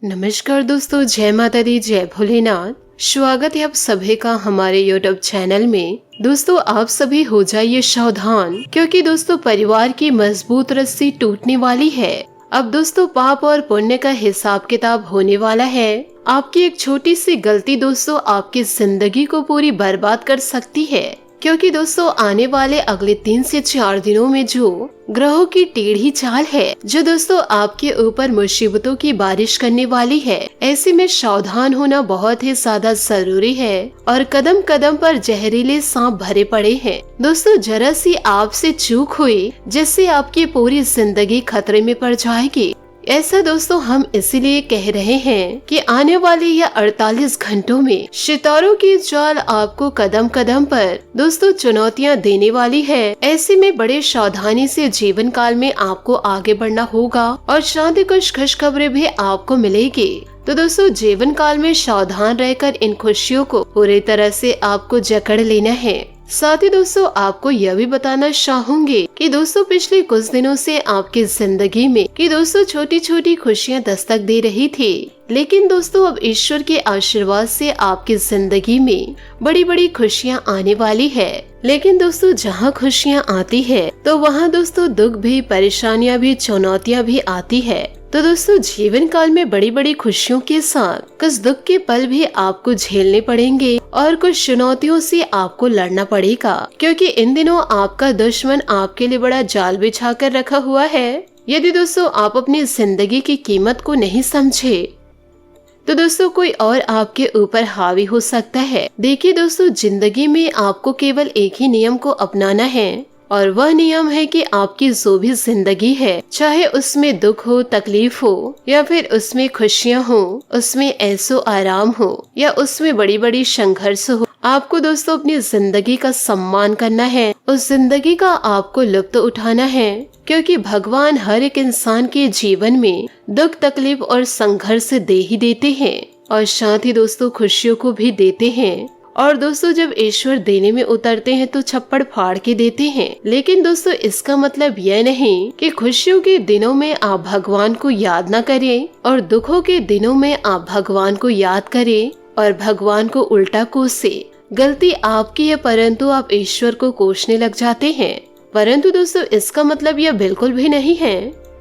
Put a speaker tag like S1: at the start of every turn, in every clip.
S1: नमस्कार दोस्तों, जय माता दी, जय भोलेनाथ। स्वागत है आप सभी का हमारे यूट्यूब चैनल में। दोस्तों, आप सभी हो जाइए सावधान, क्योंकि दोस्तों परिवार की मजबूत रस्सी टूटने वाली है। अब दोस्तों पाप और पुण्य का हिसाब किताब होने वाला है। आपकी एक छोटी सी गलती दोस्तों आपकी जिंदगी को पूरी बर्बाद कर सकती है, क्योंकि दोस्तों आने वाले अगले 3 से 4 दिनों में जो ग्रहों की टेढ़ी चाल है, जो दोस्तों आपके ऊपर मुसीबतों की बारिश करने वाली है, ऐसे में सावधान होना बहुत ही ज्यादा जरूरी है। और कदम कदम पर जहरीले सांप भरे पड़े हैं। दोस्तों जरा सी आपसे चूक हुई जिससे आपकी पूरी जिंदगी खतरे में पड़ जाएगी। ऐसा दोस्तों हम इसीलिए कह रहे हैं कि आने वाले यह 48 घंटों में सितारों की चाल आपको कदम कदम पर दोस्तों चुनौतियां देने वाली है। ऐसे में बड़े सावधानी से जीवन काल में आपको आगे बढ़ना होगा और शांति कुछ खुशखबरें भी आपको मिलेगी। तो दोस्तों जीवन काल में सावधान रहकर इन खुशियों को पूरी तरह से आपको जकड़ लेना है। साथ ही दोस्तों आपको यह भी बताना चाहूंगी कि दोस्तों पिछले कुछ दिनों से आपकी जिंदगी में कि दोस्तों छोटी छोटी खुशियां दस्तक दे रही थी, लेकिन दोस्तों अब ईश्वर के आशीर्वाद से आपकी जिंदगी में बड़ी बड़ी खुशियां आने वाली है। लेकिन दोस्तों जहां खुशियां आती है तो वहां दोस्तों दुख भी, परेशानियां भी, चुनौतियां भी आती है। तो दोस्तों जीवन काल में बड़ी बड़ी खुशियों के साथ कुछ दुख के पल भी आपको झेलने पड़ेंगे और कुछ चुनौतियों से आपको लड़ना पड़ेगा, क्योंकि इन दिनों आपका दुश्मन आपके लिए बड़ा जाल बिछा कर रखा हुआ है। यदि दोस्तों आप अपनी जिंदगी की कीमत को नहीं समझे तो दोस्तों कोई और आपके ऊपर हावी हो सकता है। देखिए दोस्तों, जिंदगी में आपको केवल एक ही नियम को अपनाना है, और वह नियम है कि आपकी जो भी जिंदगी है, चाहे उसमें दुख हो, तकलीफ हो, या फिर उसमें खुशियां हो, उसमें ऐसो आराम हो, या उसमें बड़ी बड़ी संघर्ष हो, आपको दोस्तों अपनी जिंदगी का सम्मान करना है। उस जिंदगी का आपको लुत्फ उठाना है, क्योंकि भगवान हर एक इंसान के जीवन में दुख, तकलीफ और संघर्ष दे ही देते हैं, और साथ ही दोस्तों खुशियों को भी देते हैं। और दोस्तों जब ईश्वर देने में उतरते हैं तो छप्पड़ फाड़ के देते हैं। लेकिन दोस्तों इसका मतलब यह नहीं कि खुशियों के दिनों में आप भगवान को याद न करें और दुखों के दिनों में आप भगवान को याद करें और भगवान को उल्टा कोसे। गलती आपकी है, परंतु आप ईश्वर को कोसने लग जाते हैं। परंतु दोस्तों इसका मतलब यह बिल्कुल भी नहीं है।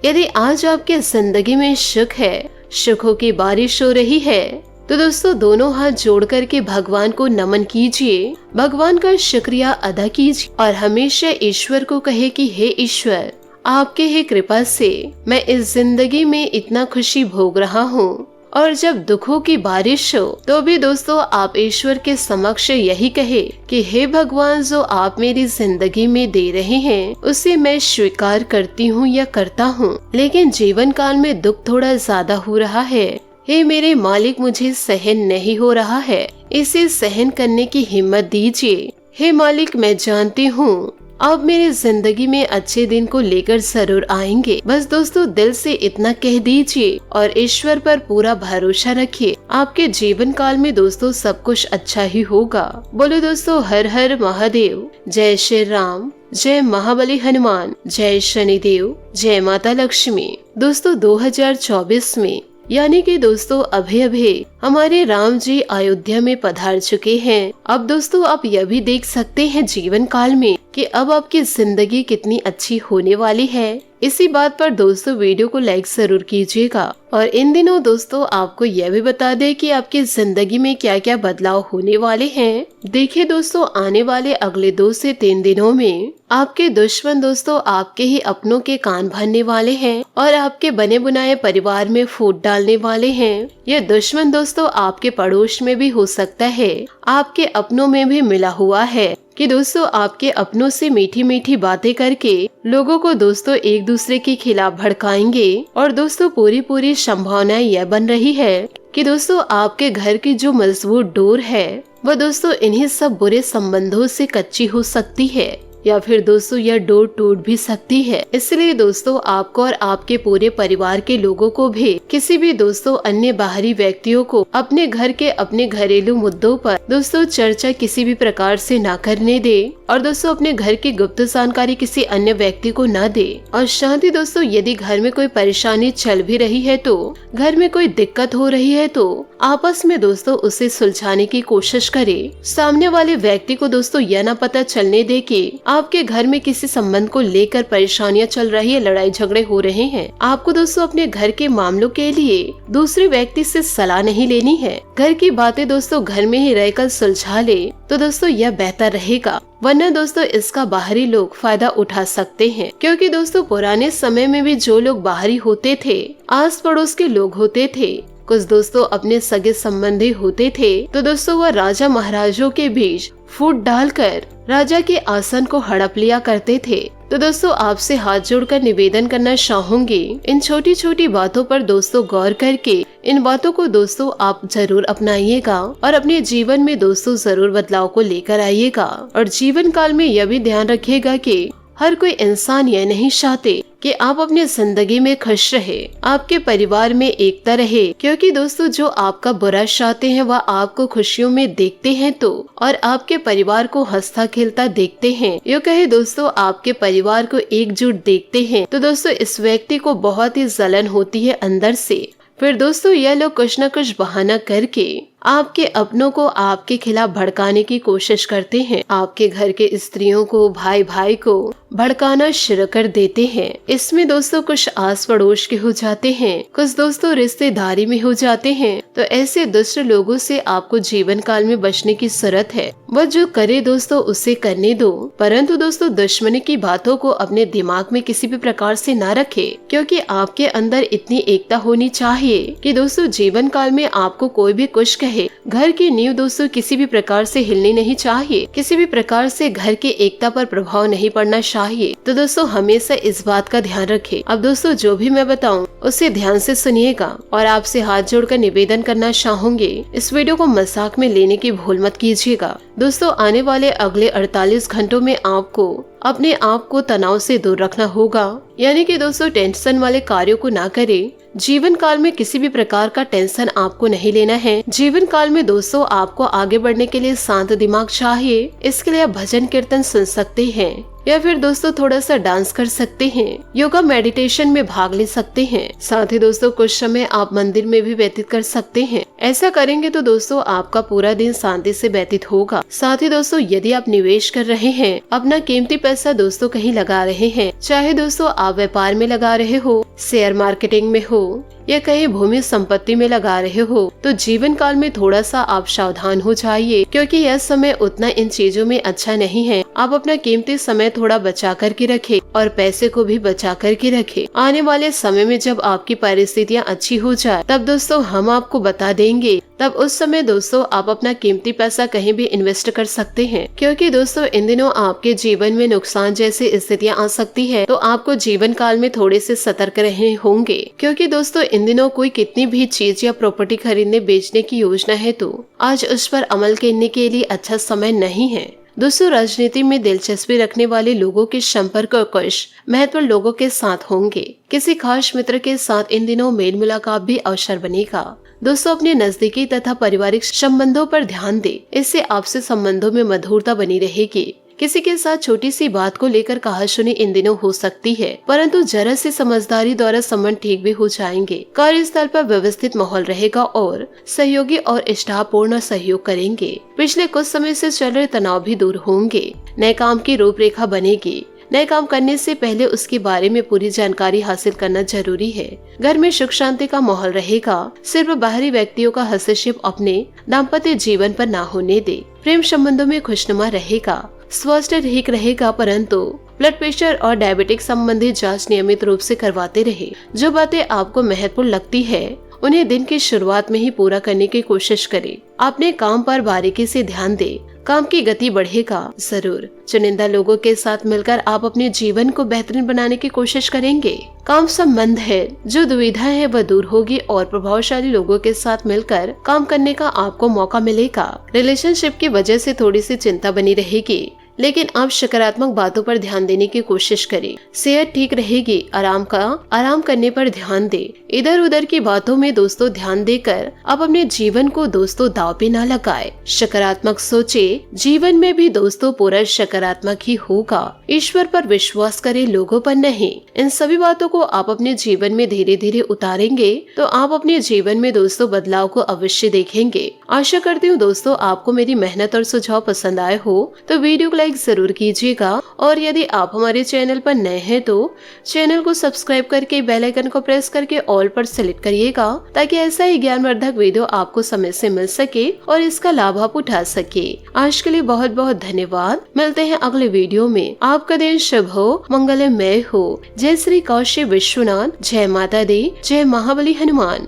S1: यदि आज आपके जिंदगी में सुख है, सुखों की बारिश हो रही है, तो दोस्तों दोनों हाथ जोड़ करके भगवान को नमन कीजिए, भगवान का शुक्रिया अदा कीजिए और हमेशा ईश्वर को कहे कि हे ईश्वर, आपके ही कृपा से मैं इस जिंदगी में इतना खुशी भोग रहा हूँ। और जब दुखों की बारिश हो तो भी दोस्तों आप ईश्वर के समक्ष यही कहे कि हे भगवान, जो आप मेरी जिंदगी में दे रहे हैं उसे मैं स्वीकार करती हूँ या करता हूँ, लेकिन जीवन काल में दुख थोड़ा ज्यादा हो रहा है। हे मेरे मालिक, मुझे सहन नहीं हो रहा है, इसे सहन करने की हिम्मत दीजिए। हे मालिक, मैं जानती हूँ आप मेरी जिंदगी में अच्छे दिन को लेकर जरूर आएंगे। बस दोस्तों दिल से इतना कह दीजिए और ईश्वर पर पूरा भरोसा रखिए। आपके जीवन काल में दोस्तों सब कुछ अच्छा ही होगा। बोलो दोस्तों हर हर महादेव, जय श्री राम, जय महाबली हनुमान, जय शनिदेव, जय माता लक्ष्मी। दोस्तों 2024 में यानी कि दोस्तों अभी हमारे राम जी अयोध्या में पधार चुके हैं। अब दोस्तों आप यह भी देख सकते हैं जीवन काल में कि अब आपकी जिंदगी कितनी अच्छी होने वाली है। इसी बात पर दोस्तों वीडियो को लाइक जरूर कीजिएगा। और इन दिनों दोस्तों आपको यह भी बता दें कि आपकी जिंदगी में क्या क्या बदलाव होने वाले हैं। देखिए दोस्तों, आने वाले अगले 2 से 3 दिनों में आपके दुश्मन दोस्तों आपके ही अपनों के कान भरने वाले हैं और आपके बने बुनाए परिवार में फूट डालने वाले हैं। यह दुश्मन दोस्तों आपके पड़ोस में भी हो सकता है, आपके अपनों में भी मिला हुआ है कि दोस्तों आपके अपनों से मीठी मीठी बातें करके लोगों को दोस्तों एक दूसरे के खिलाफ भड़काएंगे। और दोस्तों पूरी संभावना यह बन रही है कि दोस्तों आपके घर की जो मजबूत डोर है वह दोस्तों इन्हीं सब बुरे संबंधों से कच्ची हो सकती है। या फिर दोस्तों यह डोर टूट भी सकती है। इसलिए दोस्तों आपको और आपके पूरे परिवार के लोगों को भी किसी भी दोस्तों अन्य बाहरी व्यक्तियों को अपने घर के अपने घरेलू मुद्दों पर दोस्तों चर्चा किसी भी प्रकार से ना करने दे और दोस्तों अपने घर की गुप्त जानकारी किसी अन्य व्यक्ति को न दे। और शांति दोस्तों यदि घर में कोई परेशानी चल भी रही है तो घर में कोई दिक्कत हो रही है तो आपस में दोस्तों उसे सुलझाने की कोशिश करे। सामने वाले व्यक्ति को दोस्तों यह न पता चलने दे कि आपके घर में किसी संबंध को लेकर परेशानियां चल रही है, लड़ाई झगड़े हो रहे हैं। आपको दोस्तों अपने घर के मामलों के लिए दूसरे व्यक्ति से सलाह नहीं लेनी है। घर की बातें दोस्तों घर में ही रहकर सुलझा ले तो दोस्तों यह बेहतर रहेगा, वरना दोस्तों इसका बाहरी लोग फायदा उठा सकते हैं। क्योंकि दोस्तों पुराने समय में भी जो लोग बाहरी होते थे, आस पड़ोस के लोग होते थे, कुछ दोस्तों अपने सगे संबंधी होते थे, तो दोस्तों वह राजा महाराजों के बीच फूट डालकर राजा के आसन को हड़प लिया करते थे। तो दोस्तों आपसे हाथ जोड़कर निवेदन करना चाहूंगी, इन छोटी छोटी बातों पर दोस्तों गौर करके इन बातों को दोस्तों आप जरूर अपनाइएगा और अपने जीवन में दोस्तों जरूर बदलाव को लेकर आइएगा। और जीवन काल में यह भी ध्यान रखिएगा कि हर कोई इंसान यह नहीं चाहते कि आप अपनी जिंदगी में खुश रहे, आपके परिवार में एकता रहे। क्योंकि दोस्तों जो आपका बुरा चाहते हैं वह आपको खुशियों में देखते हैं तो और आपके परिवार को हंसता खेलता देखते हैं, यो कहे दोस्तों आपके परिवार को एकजुट देखते हैं, तो दोस्तों इस व्यक्ति को बहुत ही जलन होती है अंदर से। फिर दोस्तों यह लोग कुछ न कुछ बहाना करके आपके अपनों को आपके खिलाफ भड़काने की कोशिश करते हैं। आपके घर के स्त्रियों को, भाई भाई को भड़काना शुरू कर देते हैं। इसमें दोस्तों कुछ आस पड़ोस के हो जाते हैं, कुछ दोस्तों रिश्तेदारी में हो जाते हैं। तो ऐसे दुष्ट लोगों से आपको जीवन काल में बचने की जरूरत है। वह जो करे दोस्तों उसे करने दो, परंतु दोस्तों दुश्मनी की बातों को अपने दिमाग में किसी भी प्रकार से ना रखे। क्योंकि आपके अंदर इतनी एकता होनी चाहिए कि दोस्तों जीवन काल में आपको कोई भी कुछ कहे, घर की नींव दोस्तों किसी भी प्रकार से हिलनी नहीं चाहिए, किसी भी प्रकार से घर के एकता पर प्रभाव नहीं पड़ना चाहिए। तो दोस्तों हमेशा इस बात का ध्यान रखें। अब दोस्तों जो भी मैं बताऊं उसे ध्यान से सुनिएगा और आपसे हाथ जोड़कर निवेदन करना चाहूंगी, इस वीडियो को मजाक में लेने की भूल मत कीजिएगा। दोस्तों आने वाले अगले 48 घंटों में आपको अपने आप को तनाव से दूर रखना होगा, यानी कि दोस्तों टेंशन वाले कार्यों को ना करें। जीवन काल में किसी भी प्रकार का टेंशन आपको नहीं लेना है। जीवन काल में दोस्तों आपको आगे बढ़ने के लिए शांत दिमाग चाहिए। इसके लिए आप भजन कीर्तन सुन सकते हैं या फिर दोस्तों थोड़ा सा डांस कर सकते हैं, योगा मेडिटेशन में भाग ले सकते हैं। साथ ही दोस्तों कुछ समय आप मंदिर में भी व्यतीत कर सकते हैं। ऐसा करेंगे तो दोस्तों आपका पूरा दिन शांति से व्यतीत होगा। साथ ही दोस्तों यदि आप निवेश कर रहे हैं, अपना कीमती पैसा दोस्तों कहीं लगा रहे हैं, चाहे दोस्तों आप व्यापार में लगा रहे हो, शेयर मार्केटिंग में हो या कहीं भूमि संपत्ति में लगा रहे हो, तो जीवन काल में थोड़ा सा आप सावधान हो जाइए। क्योंकि यह समय उतना इन चीजों में अच्छा नहीं है। आप अपना कीमती समय थोड़ा बचा कर के रखें और पैसे को भी बचा कर के रखें। आने वाले समय में जब आपकी परिस्थितियाँ अच्छी हो जाए तब दोस्तों हम आपको बता देंगे, तब उस समय दोस्तों आप अपना कीमती पैसा कहीं भी इन्वेस्ट कर सकते हैं। क्योंकि दोस्तों इन दिनों आपके जीवन में नुकसान जैसी स्थितियाँ आ सकती है, तो आपको जीवन काल में थोड़े से सतर्क रहने होंगे। क्योंकि दोस्तों इन दिनों कोई कितनी भी चीज या प्रॉपर्टी खरीदने बेचने की योजना है तो आज उस पर अमल करने के लिए अच्छा समय नहीं है। दोस्तों राजनीति में दिलचस्पी रखने वाले लोगों के संपर्क और कुछ महत्वपूर्ण लोगों के साथ होंगे। किसी खास मित्र के साथ इन दिनों मेल मुलाकात भी अवसर बनेगा। दोस्तों अपने नजदीकी तथा पारिवारिक संबंधों पर ध्यान दें, इससे आपसे संबंधों में मधुरता बनी रहेगी। किसी के साथ छोटी सी बात को लेकर कहासुनी इन दिनों हो सकती है, परंतु जरा सी समझदारी द्वारा संबंध ठीक भी हो जाएंगे। कार्यस्थल पर व्यवस्थित माहौल रहेगा और सहयोगी और स्टाफपूर्ण सहयोग करेंगे। पिछले कुछ समय से चल रहे तनाव भी दूर होंगे। नए काम की रूपरेखा बनेगी। नए काम करने से पहले उसके बारे में पूरी जानकारी हासिल करना जरूरी है। घर में सुख शांति का माहौल रहेगा। सिर्फ बाहरी व्यक्तियों का हस्तक्षेप अपने दाम्पत्य जीवन पर न होने दे। प्रेम संबंधों में खुशनुमा रहेगा। स्वास्थ्य ठीक रहेगा, परंतु ब्लड प्रेशर और डायबिटिक संबंधी जांच नियमित रूप से करवाते रहे। जो बातें आपको महत्वपूर्ण लगती है उन्हें दिन की शुरुआत में ही पूरा करने की कोशिश करें। अपने काम पर बारीकी से ध्यान दें। काम की गति बढ़ेगा जरूर। चुनिंदा लोगों के साथ मिलकर आप अपने जीवन को बेहतरीन बनाने की कोशिश करेंगे। काम संबंध है जो दुविधा है वह दूर होगी और प्रभावशाली लोगों के साथ मिलकर काम करने का आपको मौका मिलेगा। रिलेशनशिप की वजह से थोड़ी सी चिंता बनी रहेगी, लेकिन आप सकारात्मक बातों पर ध्यान देने की कोशिश करें। सेहत ठीक रहेगी, आराम करने पर ध्यान दे। इधर उधर की बातों में दोस्तों ध्यान देकर आप अपने जीवन को दोस्तों दांव पे न लगाए। सकारात्मक सोचे, जीवन में भी दोस्तों पूरा सकारात्मक ही होगा। ईश्वर पर विश्वास करें, लोगों पर नहीं। इन सभी बातों को आप अपने जीवन में धीरे धीरे उतारेंगे तो आप अपने जीवन में दोस्तों बदलाव को अवश्य देखेंगे। आशा करती हूँ दोस्तों आपको मेरी मेहनत और सुझाव पसंद आए हो तो वीडियो को लाइक जरूर कीजिएगा, और यदि आप हमारे चैनल पर नए हैं तो चैनल को सब्सक्राइब करके बेल आइकन को प्रेस करके ऑल पर सेलेक्ट करिएगा, ताकि ऐसा ही ज्ञानवर्धक वीडियो आपको समय से मिल सके और इसका लाभ आप उठा सके। आज के लिए बहुत बहुत धन्यवाद। मिलते हैं अगले वीडियो में। आपका दिन शुभ हो, मंगलमय हो। जय श्री काशी विश्वनाथ, जय माता दी, जय महाबली हनुमान।